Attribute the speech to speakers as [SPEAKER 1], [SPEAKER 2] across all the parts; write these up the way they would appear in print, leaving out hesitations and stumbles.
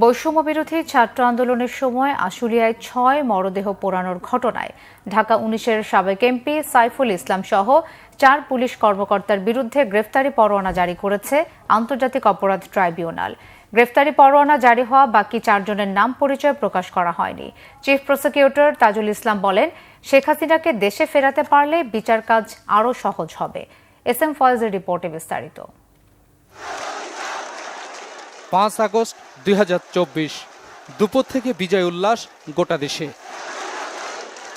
[SPEAKER 1] বৈষম্য বিরোধী ছাত্র আন্দোলনের সময় আশুলিয়ায় ৬ মরদেহ পোড়ানোর ঘটনায় ঢাকা ১৯-এর সাবেক এমপি সাইফুল ইসলাম সহ ৪ পুলিশ কর্মকর্তার বিরুদ্ধে গ্রেফতারি পরোয়ানা জারি করেছে আন্তর্জাতিক অপরাধ ট্রাইব্যুনাল। গ্রেফতারি পরোয়ানা জারি হওয়া বাকি ৪ জনের নাম পরিচয় প্রকাশ করা হয়নি। চিফ প্রসিকিউটর তাজুল ইসলাম বলেন, শেখ হাসিনাকে দেশে ফেরাতে পারলে বিচার কাজ আরও সহজ হবে। এস এম ফয়েজের রিপোর্টে বিস্তারিত।
[SPEAKER 2] ৫ আগস্ট ২০২৪ দুপুর থেকে বিজয় উল্লাস গোটা দেশে।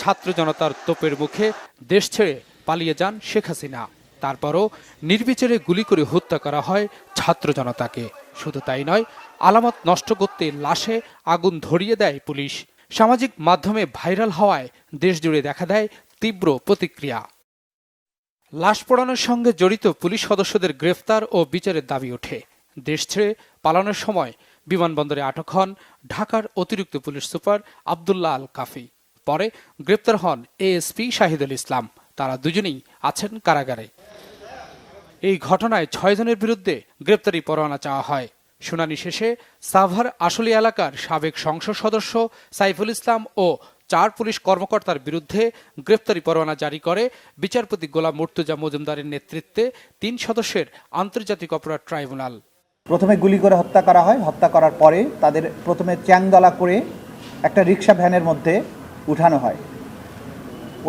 [SPEAKER 2] ছাত্র জনতার তোপের মুখে দেশ ছেড়ে পালিয়ে যান শেখ হাসিনা। তারপরও নির্বিচারে গুলি করে হত্যা করা হয় ছাত্র জনতাকে। শুধু তাই নয়, আলামত নষ্ট করতে লাশে আগুন ধরিয়ে দেয় পুলিশ। সামাজিক মাধ্যমে ভাইরাল হওয়ায় দেশ জুড়ে দেখা দেয় তীব্র প্রতিক্রিয়া। লাশ পোড়ানোর সঙ্গে জড়িত পুলিশ সদস্যদের গ্রেফতার ও বিচারের দাবি ওঠে। দেশ ছেড়ে পালানোর সময় বিমানবন্দরে আটক হন ঢাকার অতিরিক্ত পুলিশ সুপার আবদুল্লাহ আল কাফি। পরে গ্রেপ্তার হন এএসপি শাহিদুল ইসলাম। তারা দুজনেই আছেন কারাগারে। এই ঘটনায় ৬ জনের বিরুদ্ধে গ্রেপ্তারি পরোয়ানা চাওয়া হয়। শুনানি শেষে সাভার আশুলিয়া এলাকার সাবেক সংসদ সদস্য সাইফুল ইসলাম ও ৪ পুলিশ কর্মকর্তার বিরুদ্ধে গ্রেপ্তারি পরোয়ানা জারি করে বিচারপতি গোলাম মুর্তুজা মজুমদারের নেতৃত্বে ৩ সদস্যের আন্তর্জাতিক অপরাধ ট্রাইব্যুনাল।
[SPEAKER 3] প্রথমে গুলি করে হত্যা করা হয়। হত্যা করার পরে তাদের প্রথমে চ্যাংদলা করে একটা রিক্সা ভ্যানের মধ্যে উঠানো হয়।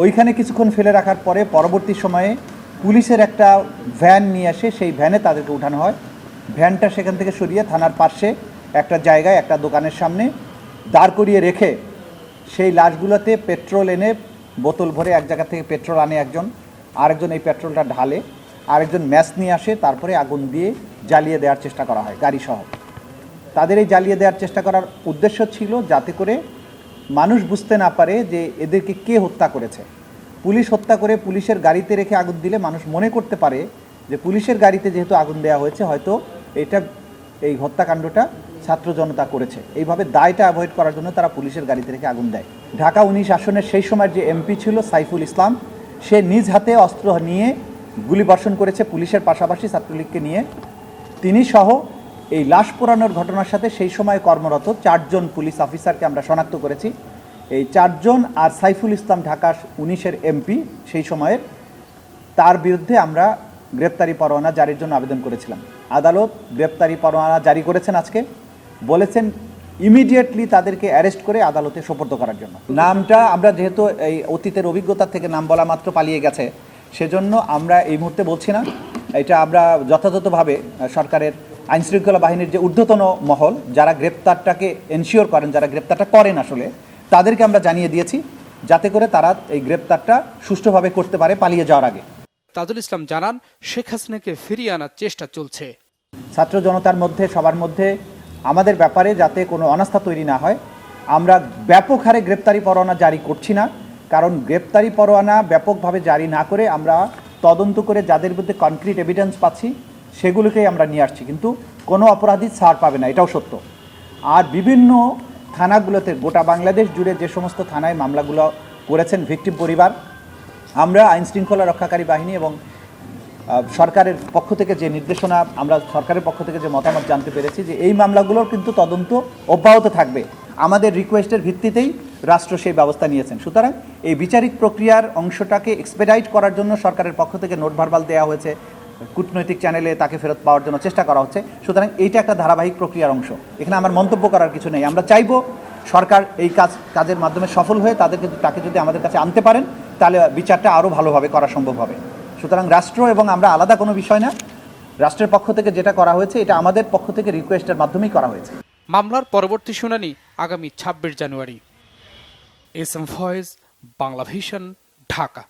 [SPEAKER 3] ওইখানে কিছুক্ষণ ফেলে রাখার পরে পরবর্তী সময়ে পুলিশের একটা ভ্যান নিয়ে আসে, সেই ভ্যানে তাদেরকে উঠানো হয়। ভ্যানটা সেখান থেকে সরিয়ে থানার পাশে একটা জায়গায় একটা দোকানের সামনে দাঁড় করিয়ে রেখে সেই লাশগুলোতে পেট্রোল এনে বোতল ভরে এক জায়গা থেকে পেট্রোল আনে একজন, আরেকজন এই পেট্রোলটা ঢালে, আরেকজন ম্যাচ নিয়ে আসে, তারপরে আগুন দিয়ে জ্বালিয়ে দেওয়ার চেষ্টা করা হয় গাড়িসহ। তাদের এই জ্বালিয়ে দেওয়ার চেষ্টা করার উদ্দেশ্য ছিল যাতে করে মানুষ বুঝতে না পারে যে এদেরকে কে হত্যা করেছে। পুলিশ হত্যা করে পুলিশের গাড়িতে রেখে আগুন দিলে মানুষ মনে করতে পারে যে পুলিশের গাড়িতে যেহেতু আগুন দেওয়া হয়েছে, হয়তো এই হত্যাকাণ্ডটা ছাত্র জনতা করেছে। এইভাবে দায়টা অ্যাভয়েড করার জন্য তারা পুলিশের গাড়িতে রেখে আগুন দেয়। ঢাকা ১৯ আসনের সেই সময় যে এমপি ছিল সাইফুল ইসলাম, সে নিজ হাতে অস্ত্র নিয়ে গুলি বর্ষণ করেছে পুলিশের পাশাপাশি ছাত্রলীগকে নিয়ে। তিনি সহ এই লাশ পোড়ানোর ঘটনার সাথে সেই সময় কর্মরত ৪ জন পুলিশ অফিসারকে আমরা শনাক্ত করেছি। এই ৪ জন আর সাইফুল ইসলাম ঢাকা ১৯-এর এমপি সেই সময়ের, তার বিরুদ্ধে আমরা গ্রেপ্তারি পরোয়ানা জারির জন্য আবেদন করেছিলাম। আদালত গ্রেপ্তারি পরোয়ানা জারি করেছেন আজকে, বলেছেন ইমিডিয়েটলি তাদেরকে অ্যারেস্ট করে আদালতে সোপর্দ করার জন্য। নামটা আমরা যেহেতু এই অতীতের অভিজ্ঞতা থেকে নাম বলা মাত্র পালিয়ে গেছে, সেজন্য আমরা এই মুহূর্তে বলছি না। এটা আমরা যথাযথভাবে সরকারের আইনশৃঙ্খলা বাহিনীর যে ঊর্ধ্বতন মহল, যারা গ্রেপ্তারটাকে এনশিওর করেন, যারা গ্রেপ্তারটা করেন আসলে, তাদেরকে আমরা জানিয়ে দিয়েছি যাতে করে তারা এই গ্রেপ্তারটা সুষ্ঠুভাবে করতে পারে পালিয়ে যাওয়ার আগে।
[SPEAKER 2] তাজুল ইসলাম জানান, শেখ হাসিনাকে ফিরিয়ে আনার চেষ্টা চলছে।
[SPEAKER 3] ছাত্র জনতার মধ্যে সবার মধ্যে আমাদের ব্যাপারে যাতে কোনো অনাস্থা তৈরি না হয়, আমরা ব্যাপক হারে গ্রেপ্তারি পরোয়ানা জারি করছি না। কারণ গ্রেপ্তারি পরোয়ানা ব্যাপকভাবে জারি না করে আমরা তদন্ত করে যাদের বিরুদ্ধে কনক্রিট এভিডেন্স পাচ্ছি সেগুলোকেই আমরা নিয়ে আসছি, কিন্তু কোনো অপরাধী ছাড় পাবে না, এটাও সত্য। আর বিভিন্ন থানাগুলোতে গোটা বাংলাদেশ জুড়ে যে সমস্ত থানায় মামলাগুলো করেছেন ভিকটিম পরিবার, আমরা আইনশৃঙ্খলা রক্ষাকারী বাহিনী এবং সরকারের পক্ষ থেকে যে নির্দেশনা, আমরা সরকারের পক্ষ থেকে যে মতামত জানতে পেরেছি যে এই মামলাগুলোর কিন্তু তদন্ত অব্যাহত থাকবে। আমাদের রিকোয়েস্টের ভিত্তিতেই রাষ্ট্র সেই ব্যবস্থা নিয়েছেন। সুতরাং এই বিচারিক প্রক্রিয়ার অংশটাকে এক্সপেডাইট করার জন্য সরকারের পক্ষ থেকে নোট ভার্বাল দেওয়া হয়েছে, কূটনৈতিক চ্যানেলে তাকে ফেরত পাওয়ার জন্য চেষ্টা করা হচ্ছে। সুতরাং এইটা একটা ধারাবাহিক প্রক্রিয়ার অংশ, এখানে আমার মন্তব্য করার কিছু নেই। আমরা চাইব সরকার এই কাজের মাধ্যমে সফল হয়ে তাকে যদি আমাদের কাছে আনতে পারেন, তাহলে বিচারটা আরও ভালোভাবে করা সম্ভব হবে। সুতরাং রাষ্ট্র এবং আমরা আলাদা কোনো বিষয় না, রাষ্ট্রের পক্ষ থেকে যেটা করা হয়েছে এটা আমাদের পক্ষ থেকে রিকোয়েস্টের মাধ্যমেই করা হয়েছে।
[SPEAKER 2] মামলার পরবর্তী শুনানি আগামী ২৬ জানুয়ারি। S M Faiz, Bangla Vision, Dhaka.